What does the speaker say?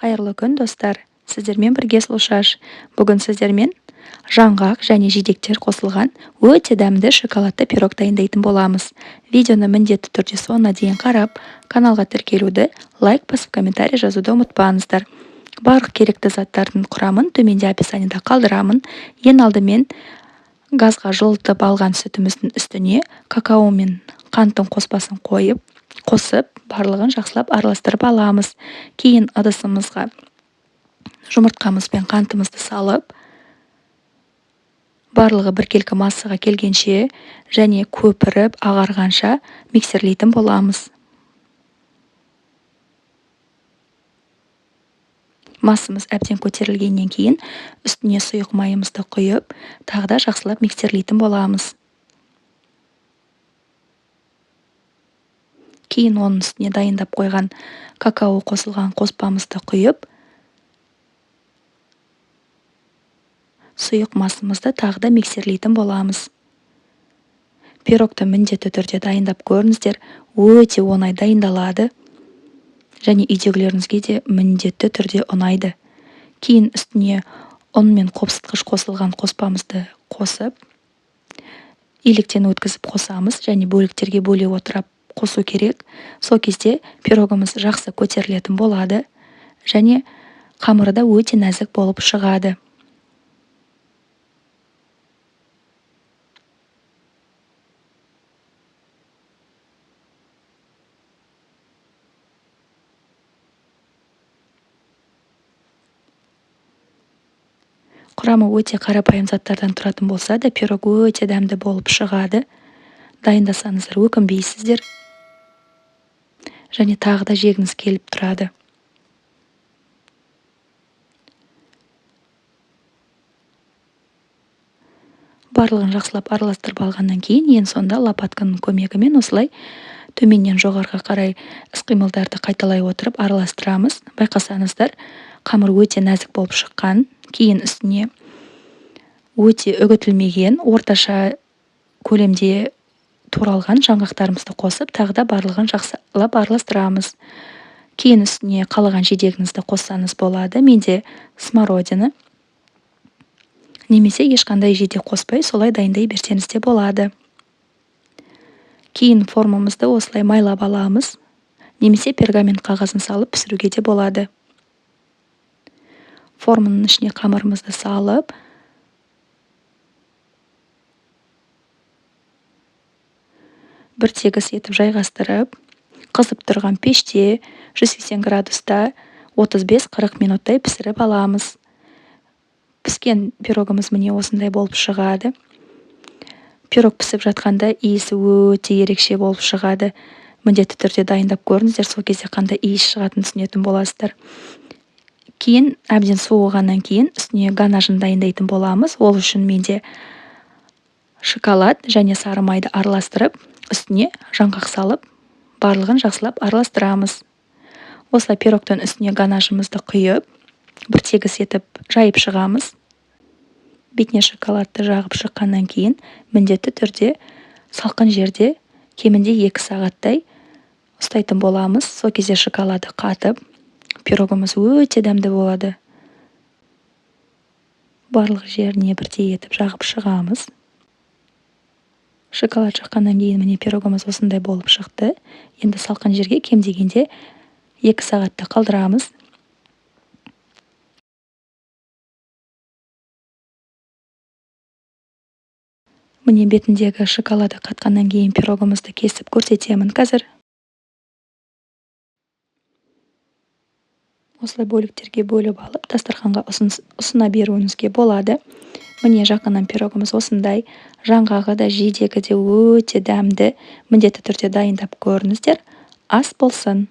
Қайырлы күн, достар. Сіздермен бірге Сұлушаш. Бүгін сіздермен жаңғақ және жидектер қосылған өте дәмді шоколадты пирог дайындайтын боламыз. Видеоны міндетті түрде соңына дейін қарап, каналға тіркелуді, лайк басып, комментарий жазуды ұмытпаңыздар. Барлық керекті заттардың құрамын төменде описаниеда қалдырамын. Ең алдымен газға жылытып алған сүтіміздің үстіне какао мен қанттың қоспасын қосып, барлығын жақсылап араластырып аламыз. Кейін ыдысымызға жұмыртқамыз бен қантымызды салып, барлығы біркелкі массаға келгенше және көпіріп ағарғанша миксерлейтін боламыз. Массамыз әбден көтерілгеннен кейін үстіне сұйық майымызды құйып, тағы да жақсылап миксерлейтін боламыз. Кейін оның үстіне дайындап қойған какао қосылған қоспамызды құйып, сұйық массамызды тағы да миксерлейтін боламыз. Пирогты міндетті түрде дайындап көріңіздер, өте оңай дайындалады және үйдегілеріңізге де міндетті түрде ұнайды. Кейін үстіне ұн мен қопсытқыш қосылған қоспамызды қосып, илектен өткізіп қосамыз және бөліктерге бөле отырып қосу керек. Сол кезде пирогымыз жақсы көтерілетін болады және қамыры да өте нәзік болып шығады. Құрамы өте қарапайым заттардан тұратын болса да, пирог өте дәмді болып шығады. Дайындасаңыздар өкінбейсіздер және тағы да жегіңіз келіп тұрады. Барлығын жақсылап араластырып алғаннан кейін, ең соңында лопатканың көмегімен осылай төменнен жоғарыға қарай іс-қимылдарды қайталай отырып араластырамыз. Байқасаңыздар, қамыр өте нәзік болып шыққан. Кейін үстіне өте үгітілмеген, орташа көлемде туралған жаңғақтарымызды қосып, тағы да барлығын жақсылап араластырамыз. Кейін үстіне қалаған жидегіңізді қоссаңыз болады. Менде смородина немесе ешқандай жидек қоспай солай дайындай берсеңіз де болады. Кейін формамызды осылай майлап аламыз, немесе пергамент қағазын салып пісіруге де болады. Форманың ішіне қамырымызды салып, бір тегіс етіп жайғастырып, қызып тұрған пеште 180 градуста 35-40 минуттай пісіріп аламыз. Піскен пирогымыз міне осындай болып шығады. Пирог пісіп жатқанда иісі өте ерекше болып шығады. Міндетті түрде дайындап көріңіздер, сол кезде қандай иіс шығатынын түсінетін боласыздар. Кейін әбден суығаннан кейін үстіне ганажын дайындайтын боламыз. Ол үшін менде шоколад және сары майды араластырып, үстіне жаңғақ салып, барлығын жақсылап араластырамыз. Осылай пирогтың үстіне ганажымызды құйып, бір тегіс етіп жайып шығамыз. Бетіне шоколадты жағып шыққаннан кейін міндетті түрде салқын жерде кемінде 2 сағаттай ұстайтын боламыз. Сол кезде шоколады қатып, пирогымыз өте дәмді болады. Барлық жеріне бірдей етіп жағып шығамыз. Шоколад жаққаннан кейін міне пирогымыз осындай болып шықты. Енді салқын жерге кем дегенде 2 сағатта қалдырамыз. Міне бетіндегі шоколады қатқаннан кейін пирогымызды кесіп көрсетемін қазір. Осылай бөліктерге бөліп алып, дастарханға ұсына беруіңізге болады. Міне жақыннан пирогымыз осындай. Жаңғағы да жидегі де өте дәмді. Міндетті түрде дайындап көріңіздер. Ас болсын!